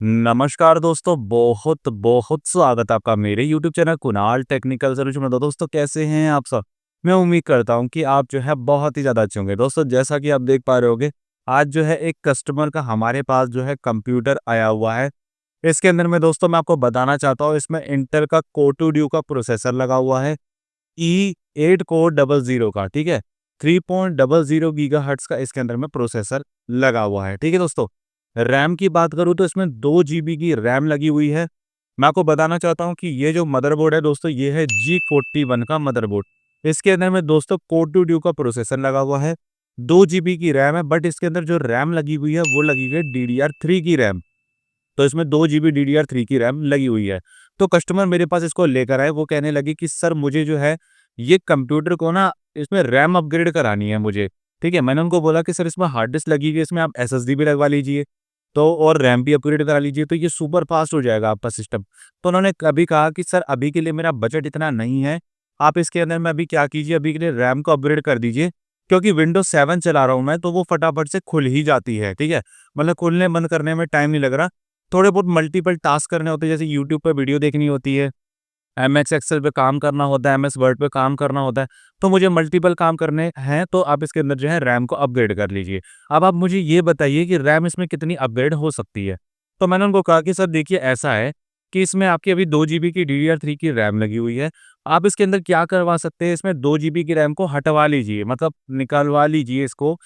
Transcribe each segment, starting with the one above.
नमस्कार दोस्तों, बहुत बहुत स्वागत है आपका मेरे YouTube channel Kunal technical solution में। तो दोस्तों कैसे हैं आप सब? मैं उम्मीद करता हूं कि आप जो है बहुत ही ज़्यादा अच्छे होंगे। दोस्तों जैसा कि आप देख पा रहे होंगे, आज जो है एक कस्टमर का हमारे पास जो है कंप्यूटर आया हुआ है। इसके अंदर में दोस्तों मैं आपको बताना चाहता हूँ, इसमें इंटेल का कोर 2 ड्यू का प्रोसेसर लगा हुआ है, ई8 कोर 00 का, ठीक है। 3.00 गीगाहर्ट्ज़ का इसके अंदर में प्रोसेसर लगा हुआ है, ठीक है दोस्तों। रैम की बात करूँ तो इसमें 2 जीबी की रैम लगी हुई है। मैं आपको बताना चाहता हूँ कि ये जो मदरबोर्ड है दोस्तों, ये है G41 का मदरबोर्ड। इसके अंदर में दोस्तों कोर 2 ड्यू का प्रोसेसर लगा हुआ है, 2 जीबी की रैम है, बट इसके अंदर जो रैम लगी हुई है वो लगी हुई है DDR3 की रैम। तो इसमें 2 जीबी DDR3 की रैम लगी हुई है। तो कस्टमर मेरे पास इसको लेकर आए, वो कहने लगे कि सर मुझे जो है ये कंप्यूटर को ना इसमें रैम अपग्रेड करानी है मुझे, ठीक है। मैंने उनको बोला कि सर इसमें हार्ड डिस्क लगी हुई है, इसमें आप एसएसडी भी लगवा लीजिए, तो और रैम भी अपग्रेड करा लीजिए, तो ये सुपर फास्ट हो जाएगा आपका सिस्टम। तो उन्होंने कभी कहा कि सर अभी के लिए मेरा बजट इतना नहीं है, आप इसके अंदर में अभी क्या कीजिए, अभी के लिए रैम को अपग्रेड कर दीजिए, क्योंकि विंडोज़ 7 चला रहा हूँ मैं, तो वो फटाफट से खुल ही जाती है, ठीक है। मतलब खुलने बंद करने में टाइम नहीं लग रहा। थोड़े बहुत मल्टीपल टास्क करने होते हैं, जैसे यूट्यूब पे वीडियो देखनी होती है, एमएस एक्सेल पे काम करना होता है, एमएस वर्ड पे काम करना होता है, तो मुझे मल्टीपल काम करने हैं, तो आप इसके अंदर जो है रैम को अपग्रेड कर लीजिए। अब आप मुझे ये बताइए कि रैम इसमें कितनी अपग्रेड हो सकती है? तो मैंने उनको कहा कि सर देखिए ऐसा है कि इसमें आपकी अभी 2 जीबी की DDR3 की रैम लगी हुई है। आप इसके अंदर क्या करवा सकते हैं, इसमें 2 जीबी की रैम को हटवा लीजिए, मतलब निकलवा लीजिए इसको,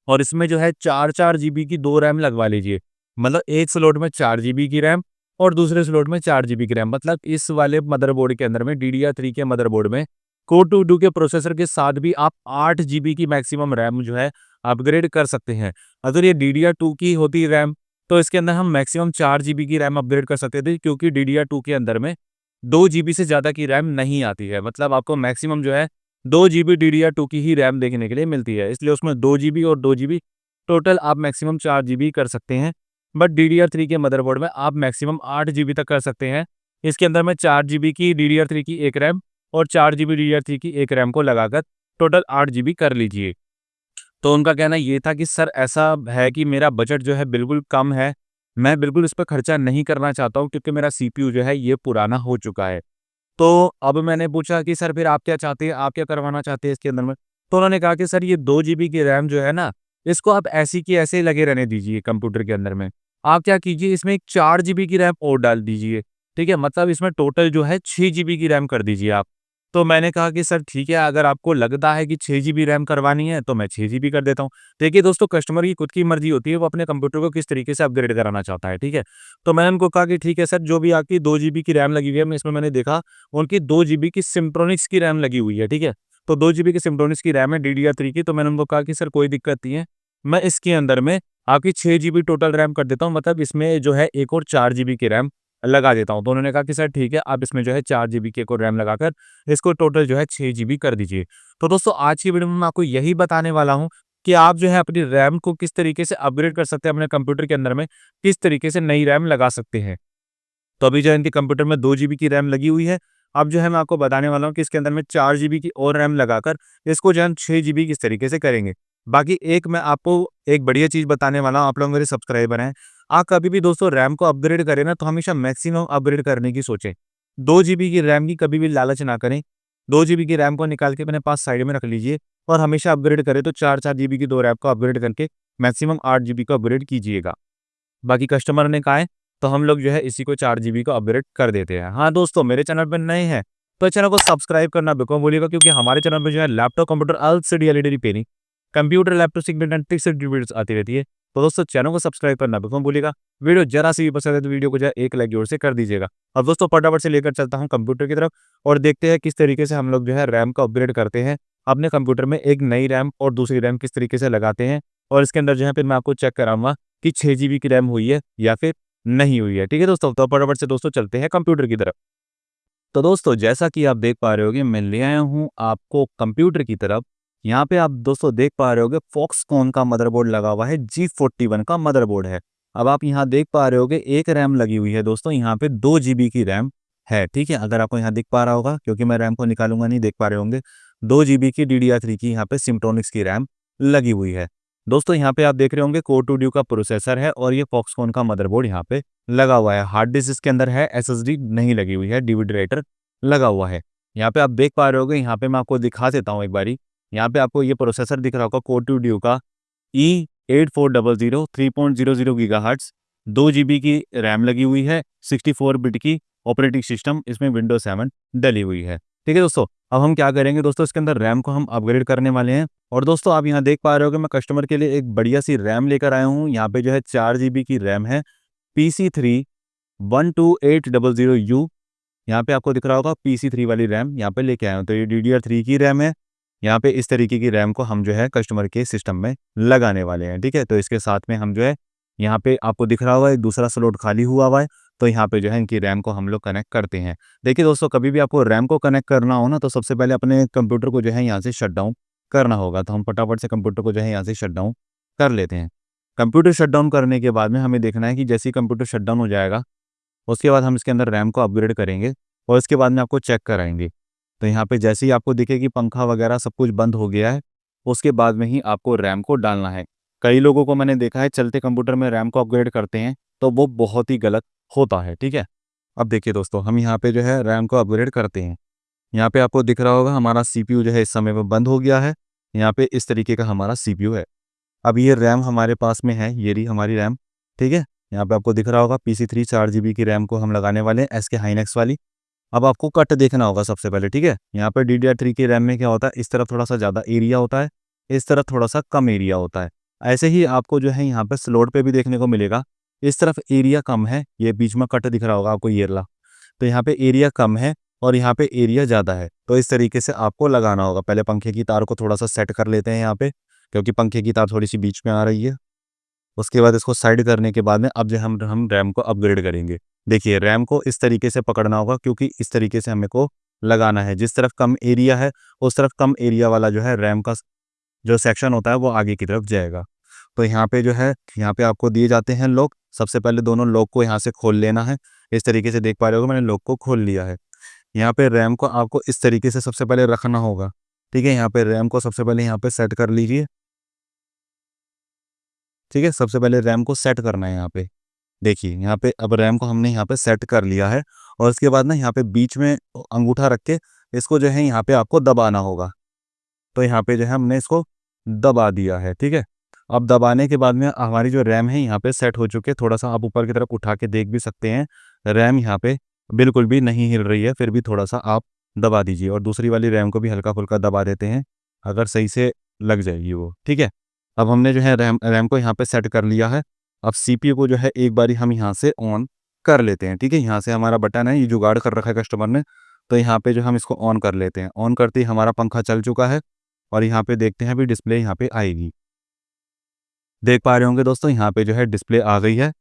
और इसमें जो है 4-4 जीबी की 2 रैम लगवा लीजिए। मतलब एक स्लॉट में 4 जीबी की रैम और दूसरे स्लॉट में 4 जीबी की रैम। मतलब इस वाले मदरबोर्ड के अंदर में, DDR3 के मदरबोर्ड में, कोर 2 ड्यू के प्रोसेसर के साथ भी आप 8 जीबी की मैक्सिमम रैम जो है अपग्रेड कर सकते हैं। अगर ये DDR2 की होती रैम, तो इसके अंदर हम मैक्सिमम 4 जीबी की रैम अपग्रेड कर सकते थे, क्योंकि DDR2 के अंदर में 2 जीबी से ज़्यादा की रैम नहीं आती है। मतलब आपको मैक्सिमम जो है 2 जीबी DDR2 की ही रैम देखने के लिए मिलती है। इसलिए उसमें 2 जीबी और 2 जीबी, टोटल आप मैक्सिमम 4 जीबी कर सकते हैं। बट DDR3 के मदरबोर्ड में आप मैक्सिमम 8 जीबी तक कर सकते हैं। इसके अंदर में 4 जीबी की DDR3 की एक रैम और 4 जीबी DDR3 की एक रैम को लगाकर टोटल 8 जीबी कर लीजिए। तो उनका कहना ये था कि सर ऐसा है कि मेरा बजट जो है बिल्कुल कम है, मैं बिल्कुल इस पे खर्चा नहीं करना चाहता हूँ, क्योंकि मेरा सीपीयू जो है ये पुराना हो चुका है। तो अब मैंने पूछा कि सर फिर आप क्या चाहते हैं? आप क्या करवाना चाहते हैं इसके अंदर में? तो उन्होंने कहा कि सर ये 2 जीबी की रैम जो है ना, इसको आप ऐसी की ऐसे ही लगे रहने दीजिए कंप्यूटर के अंदर में। आप क्या कीजिए, इसमें एक 4 जीबी की रैम और डाल दीजिए, ठीक है? मतलब इसमें टोटल जो है 6 जीबी की रैम कर दीजिए आप। तो मैंने कहा कि सर ठीक है, अगर आपको लगता है कि 6 जीबी रैम करवानी है, तो मैं 6 जीबी कर देता हूँ। देखिए दोस्तों, कस्टमर की खुद की मर्ज़ी होती है, वो अपने कंप्यूटर को किस तरीके से अपग्रेड कराना चाहता है, ठीक है? तो मैंने उनको कहा कि ठीक है सर, जो भी आपकी 2 जीबी की रैम लगी हुई है, मैं इसमें मैंने देखा उनकी 2 जीबी की सिम्प्रोनिक्स की रैम लगी हुई है, ठीक है? तो 2 जीबी की सिम्प्रोनिक्स की रैम है DDR3 की, तो मैंने उनको कहा कि सर कोई दिक्कत नहीं है, मैं इसके अंदर में आपकी 6 जीबी टोटल रैम कर देता हूँ, मतलब इसमें जो है एक और 4 जीबी की रैम लगा देता हूँ। तो उन्होंने कहा कि सर ठीक है, आप इसमें जो है 4 जीबी की एक और रैम लगाकर इसको टोटल जो है 6 जीबी कर दीजिए। तो दोस्तों आज की वीडियो में मैं आपको यही बताने वाला हूँ कि आप जो है अपनी रैम को किस तरीके से अपग्रेड कर सकते हैं, अपने कंप्यूटर के अंदर में किस तरीके से नई रैम लगा सकते हैं। तो अभी जो है इनके कंप्यूटर में 2 जीबी की रैम लगी हुई है। अब जो है मैं आपको बताने वाला हूँ कि इसके अंदर में 4 जीबी की और रैम लगाकर इसको जो है हम 6 जीबी किस तरीके से करेंगे। बाकी एक मैं आपको एक बढ़िया चीज़ बताने वाला हूँ, आप लोग मेरे सब्सक्राइबर हैं। आप कभी भी दोस्तों रैम को अपग्रेड करें ना, तो हमेशा मैक्सिमम अपग्रेड करने की सोचें। 2 जीबी की रैम की कभी भी लालच ना करें। 2 जीबी की रैम को निकाल के अपने पास साइड में रख लीजिए, और हमेशा अपग्रेड करें तो 4-4 जीबी की 2 रैम को अपग्रेड करके मैक्सिमम 8 जीबी को अपग्रेड कीजिएगा। बाकी कस्टमर ने कहा है, तो हम लोग जो है इसी को 4 जीबी को अपग्रेड कर देते हैं। हाँ दोस्तों, मेरे चैनल पे नए हैं तो चैनल को सब्सक्राइब करना बिल्कुल मत भूलिएगा, क्योंकि हमारे चैनल पे जो है laptop, computer, LCD, LED repairing, computer, laptop, सिगनेट एंड टिप्स एंड वीडियोस आती रहती है। तो दोस्तों चैनल को सब्सक्राइब करना बिल्कुल मत भूलिएगा। वीडियो जरा सी भी पसंद है तो वीडियो को जो है एक लाइक जोर से कर दीजिएगा। अब दोस्तों फटाफट से लेकर चलता हूँ कंप्यूटर की तरफ, और देखते हैं किस तरीके से हम लोग जो है रैम को अपग्रेड करते हैं। अपने कंप्यूटर में एक नई रैम और दूसरी रैम किस तरीके से लगाते हैं, और इसके अंदर जो है फिर मैं आपको चेक कराऊंगा कि 6 जीबी की रैम हुई है या फिर नहीं हुई है। ठीक है दोस्तों, तो फटाफट से दोस्तों चलते हैं कंप्यूटर की तरफ। तो दोस्तों जैसा कि आप देख पा रहे होगे, मैं ले आया हूँ आपको कंप्यूटर की तरफ। यहाँ पे आप दोस्तों देख पा रहे होगे फॉक्सकॉन का मदरबोर्ड लगा हुआ है, G41 का मदरबोर्ड है। अब आप यहाँ देख पा रहे होगे एक रैम लगी हुई है दोस्तों, यहाँ पे 2 जीबी की रैम है, ठीक है। अगर आपको यहाँ दिख पा रहा होगा, क्योंकि मैं रैम को निकालूंगा नहीं, देख पा रहे होंगे 2 जीबी की DDR3 की यहाँ पे सिम्ट्रॉनिक्स की रैम लगी हुई है। दोस्तों यहाँ पे आप देख रहे होंगे कोर टू ड्यू का प्रोसेसर है और ये फॉक्सकॉन का मदरबोर्ड यहाँ पे लगा हुआ है। हार्ड डिस्क इसके अंदर है, एसएसडी नहीं लगी हुई है, डीवीडी राइटर लगा हुआ है। यहाँ पे आप देख पा रहे होगे, यहाँ पे मैं आपको दिखा देता हूँ एक बारी। यहाँ पे आपको ये प्रोसेसर दिख रहा होगा कोर टू ड्यू का E8400 3.00 गीगाहर्ट्ज़, 2 जीबी की रैम लगी हुई है, 64 बिट की ऑपरेटिंग सिस्टम इसमें विंडोज 7 डली हुई है। ठीक है दोस्तों, अब हम क्या करेंगे दोस्तों, इसके अंदर रैम को हम अपग्रेड करने वाले हैं। और दोस्तों आप यहाँ देख पा रहे हो कि मैं कस्टमर के लिए एक बढ़िया सी रैम लेकर आया हूँ। यहाँ पे जो है 4 जीबी की रैम है, PC3 12800U। यहाँ पे आपको दिख रहा होगा PC3 वाली रैम यहाँ पे लेके आया हूँ। तो ये DDR3 की रैम है। यहाँ पे इस तरीके की रैम को हम जो है कस्टमर के सिस्टम में लगाने वाले हैं। ठीक है, तो इसके साथ में हम जो है यहाँ पे आपको दिख रहा होगा एक दूसरा स्लॉट खाली हुआ है। तो यहाँ पे जो है इनकी रैम को हम लोग कनेक्ट करते हैं। देखिए दोस्तों, कभी भी आपको रैम को कनेक्ट करना हो ना, तो सबसे पहले अपने कंप्यूटर को जो है यहाँ से शट डाउन करना होगा। तो हम फटाफट से कंप्यूटर को जो है यहाँ से शट डाउन कर लेते हैं। कंप्यूटर शट डाउन करने के बाद में हमें देखना है कि जैसे ही कंप्यूटर शट डाउन हो जाएगा, उसके बाद हम इसके अंदर रैम को अपग्रेड करेंगे और इसके बाद में आपको चेक कराएंगे। तो यहाँ पे जैसे ही आपको दिखे कि पंखा वगैरह सब कुछ बंद हो गया है, उसके बाद में ही आपको रैम को डालना है। कई लोगों को मैंने देखा है चलते कंप्यूटर में रैम को अपग्रेड करते हैं, तो वो बहुत ही गलत होता है। ठीक है, अब देखिए दोस्तों, हम यहाँ पे जो है रैम को अपग्रेड करते हैं। यहाँ पे आपको दिख रहा होगा हमारा सीपीयू जो है इस समय में बंद हो गया है। यहाँ पे इस तरीके का हमारा सीपीयू है। अब ये रैम हमारे पास में है, ये रही हमारी रैम। ठीक है, यहाँ पे आपको दिख रहा होगा PC3 4 जीबी की रैम को हम लगाने वाले हैं, SK हाइनेक्स वाली। अब आपको कट देखना होगा सबसे पहले। ठीक है, यहाँ पे DDR3 की रैम में क्या होता है, इस तरफ थोड़ा सा ज़्यादा एरिया होता है, इस तरफ थोड़ा सा कम एरिया होता है। ऐसे ही आपको जो है यहाँ पे स्लॉट पे भी देखने को मिलेगा, इस तरफ एरिया कम है, ये बीच में कट दिख रहा होगा आपको, ये रहा। तो यहाँ पे एरिया कम है और यहाँ पे एरिया ज़्यादा है। तो इस तरीके से आपको लगाना होगा। पहले पंखे की तार को थोड़ा सा सेट कर लेते हैं यहाँ पे, क्योंकि पंखे की तार थोड़ी सी बीच में आ रही है। उसके बाद इसको साइड करने के बाद में अब जो हम रैम को अपग्रेड करेंगे। देखिए, रैम को इस तरीके से पकड़ना होगा, क्योंकि इस तरीके से हमें को लगाना है। जिस तरफ कम एरिया है, उस तरफ कम एरिया वाला जो है रैम का जो सेक्शन होता है वो आगे की तरफ जाएगा। तो यहाँ पे जो है, यहाँ पे आपको दिए जाते हैं लॉक। सबसे पहले दोनों लॉक को यहाँ से खोल लेना है। इस तरीके से देख पा रहे हो मैंने लॉक को खोल लिया है। यहाँ पे रैम को आपको इस तरीके से सबसे पहले रखना होगा। ठीक है, यहाँ पे रैम को सबसे पहले यहाँ पे सेट कर लीजिए। ठीक है, सबसे पहले रैम को सेट करना है यहाँ पे। देखिए, यहाँ पे अब रैम को हमने यहाँ पे सेट कर लिया है और इसके बाद ना यहाँ पे बीच में अंगूठा रख के इसको जो है यहाँ पे आपको दबाना होगा। तो यहाँ पे जो है हमने इसको दबा दिया है। ठीक है, अब दबाने के बाद में हमारी जो रैम है यहाँ पे सेट हो चुकी है। थोड़ा सा आप ऊपर की तरफ उठा के देख भी सकते हैं, रैम यहाँ पे बिल्कुल भी नहीं हिल रही है। फिर भी थोड़ा सा आप दबा दीजिए और दूसरी वाली रैम को भी हल्का फुल्का दबा देते हैं, अगर सही से लग जाएगी वो। ठीक है, अब हमने जो है रैम को यहाँ पे सेट कर लिया है। अब सीपीयू को जो है एक बारी हम यहाँ से ऑन कर लेते हैं। ठीक है, यहाँ से हमारा बटन है, ये जुगाड़ कर रखा है कस्टमर ने। तो यहाँ पे जो हम इसको ऑन कर लेते हैं। ऑन करते ही हमारा पंखा चल चुका है और यहाँ पे देखते हैं अभी डिस्प्ले यहाँ पे आएगी। देख पा रहे होंगे दोस्तों, यहाँ पे जो है डिस्प्ले आ गई है।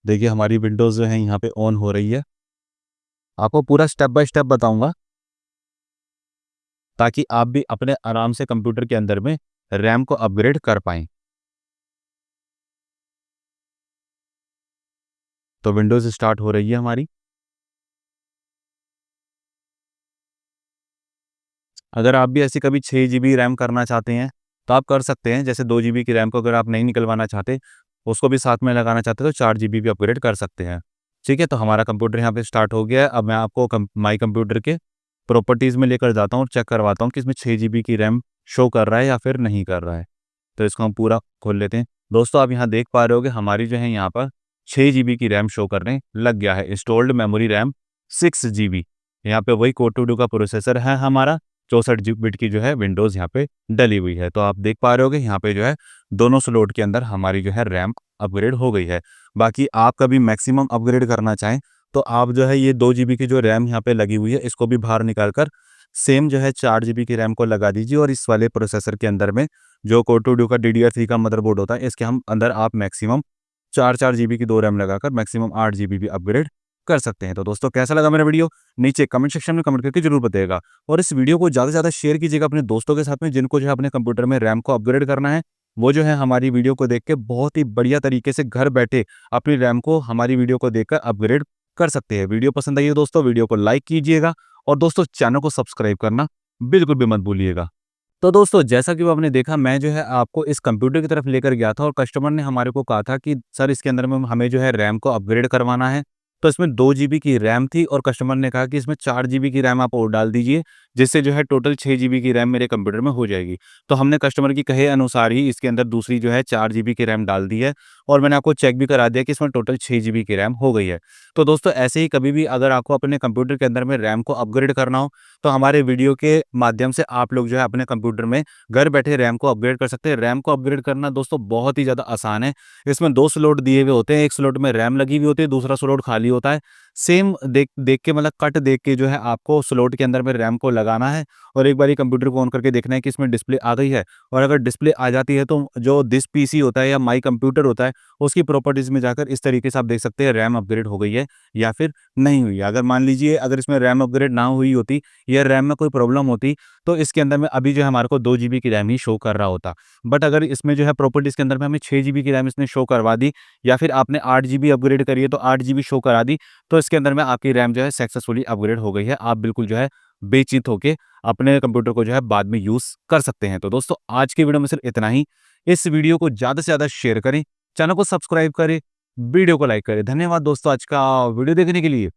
देखिए, हमारी विंडोज़ जो है यहाँ पे ऑन हो रही है। आपको पूरा स्टेप बाय स्टेप बताऊंगा, ताकि आप भी अपने आराम से कंप्यूटर के अंदर में रैम को अपग्रेड कर पाएँ। तो विंडोज़ स्टार्ट हो रही है हमारी। अगर आप भी ऐसी कभी 6 जीबी रैम करना चाहते हैं, तो आप कर सकते हैं। जैसे 2 जीबी की रैम को अगर आप नहीं निकलवाना चाहते, उसको भी साथ में लगाना चाहते हैं, तो 4 जीबी भी अपग्रेड कर सकते हैं। ठीक है, तो हमारा कंप्यूटर यहाँ पे स्टार्ट हो गया है। अब मैं आपको माई कंप्यूटर के प्रॉपर्टीज़ में लेकर जाता हूँ और चेक करवाता हूँ कि इसमें 6 जीबी की रैम शो कर रहा है या फिर नहीं कर रहा है। तो इसको हम पूरा खोल लेते हैं। दोस्तों, आप यहाँ देख पा रहे होगे हमारी जो है यहाँ पर 6 जीबी की रैम शो करने लग गया है। Installed memory RAM 6 GB. यहाँ पे वही कोर टू डू का प्रोसेसर है हमारा, 64 जी बिट की जो है विंडोज़ यहाँ पे डली हुई है। तो आप देख पा रहे होगे यहाँ पे जो है दोनों स्लॉट के अंदर हमारी जो है रैम अपग्रेड हो गई है। बाकी आप कभी मैक्सिमम अपग्रेड करना चाहें, तो आप जो है ये 2 जीबी की जो रैम यहाँ पे लगी हुई है, इसको भी बाहर निकाल कर सेम जो है 4 जीबी की रैम को लगा दीजिए और इस वाले प्रोसेसर के अंदर में जो कोर टू डू का DDR3 का मदरबोर्ड होता है, इसके हम अंदर आप मैक्सिमम 4-4 जीबी की 2 रैम लगाकर मैक्सिमम 8 जीबी भी अपग्रेड कर सकते हैं। तो दोस्तों, कैसा लगा मेरा वीडियो, नीचे कमेंट सेक्शन में कमेंट करके जरूर बताइएगा। और इस वीडियो को ज़्यादा से ज़्यादा शेयर कीजिएगा अपने दोस्तों के साथ में, जिनको जो है अपने कंप्यूटर में रैम को अपग्रेड करना है। वो जो है हमारी वीडियो को देख के बहुत ही बढ़िया तरीके से घर बैठे अपनी रैम को हमारी वीडियो को देखकर अपग्रेड कर सकते हैं। वीडियो पसंद आई हो दोस्तों, वीडियो को लाइक कीजिएगा और दोस्तों चैनल को सब्सक्राइब करना बिल्कुल भी मत भूलिएगा। तो दोस्तों जैसा कि वो आपने देखा, मैं जो है आपको इस कंप्यूटर की तरफ लेकर गया था और कस्टमर ने हमारे को कहा था कि सर इसके अंदर में हमें जो है रैम को अपग्रेड करवाना है। तो इसमें 2 जीबी की रैम थी और कस्टमर ने कहा कि इसमें 4 जीबी की रैम आप और डाल दीजिए, जिससे जो है टोटल 6 जीबी की रैम मेरे कंप्यूटर में हो जाएगी। तो हमने कस्टमर की कहे अनुसार ही इसके अंदर दूसरी जो है 4 जीबी की रैम डाल दी है और मैंने आपको चेक भी करा दिया कि इसमें टोटल 6 जीबी की रैम हो गई है। तो दोस्तों ऐसे ही कभी भी अगर आपको अपने कंप्यूटर के अंदर में रैम को अपग्रेड करना हो, तो हमारे वीडियो के माध्यम से आप लोग जो है अपने कंप्यूटर में घर बैठे रैम को अपग्रेड कर सकते हैं। रैम को अपग्रेड करना दोस्तों बहुत ही ज़्यादा आसान है। इसमें 2 स्लॉट दिए हुए होते हैं, एक स्लॉट में रैम लगी हुई होती है, दूसरा स्लॉट खाली होता है। सेम देख देख के मतलब कट देख के जो है आपको स्लॉट के अंदर में रैम को लगाना है और एक बारी कंप्यूटर को ऑन करके देखना है कि इसमें डिस्प्ले आ गई है। और अगर डिस्प्ले आ जाती है तो जो दिस पीसी होता है या माई कंप्यूटर होता है, उसकी प्रॉपर्टीज़ में जाकर इस तरीके से आप देख सकते हैं रैम अपग्रेड हो गई है या फिर नहीं हुई है। अगर मान लीजिए अगर इसमें रैम अपग्रेड ना हुई होती या रैम में कोई प्रॉब्लम होती, तो इसके अंदर में अभी जो है हमारे को 2 जीबी की रैम ही शो कर रहा होता। बट अगर इसमें जो है प्रॉपर्टीज़ के अंदर में हमें 6 जीबी की रैम इसने शो करवा दी या फिर आपने 8 जीबी अपग्रेड करी है तो 8 जीबी शो करा दी, तो इसके अंदर में आपकी रैम जो है सक्सेसफुली अपग्रेड हो गई है। आप बिल्कुल जो है बेचिंत होके अपने कंप्यूटर को जो है बाद में यूज़ कर सकते हैं। तो दोस्तों आज की वीडियो में सिर्फ इतना ही। इस वीडियो को ज़्यादा से ज़्यादा शेयर करें, चैनल को सब्सक्राइब करें, वीडियो को लाइक करें। धन्यवाद दोस्तों आज का वीडियो देखने के लिए।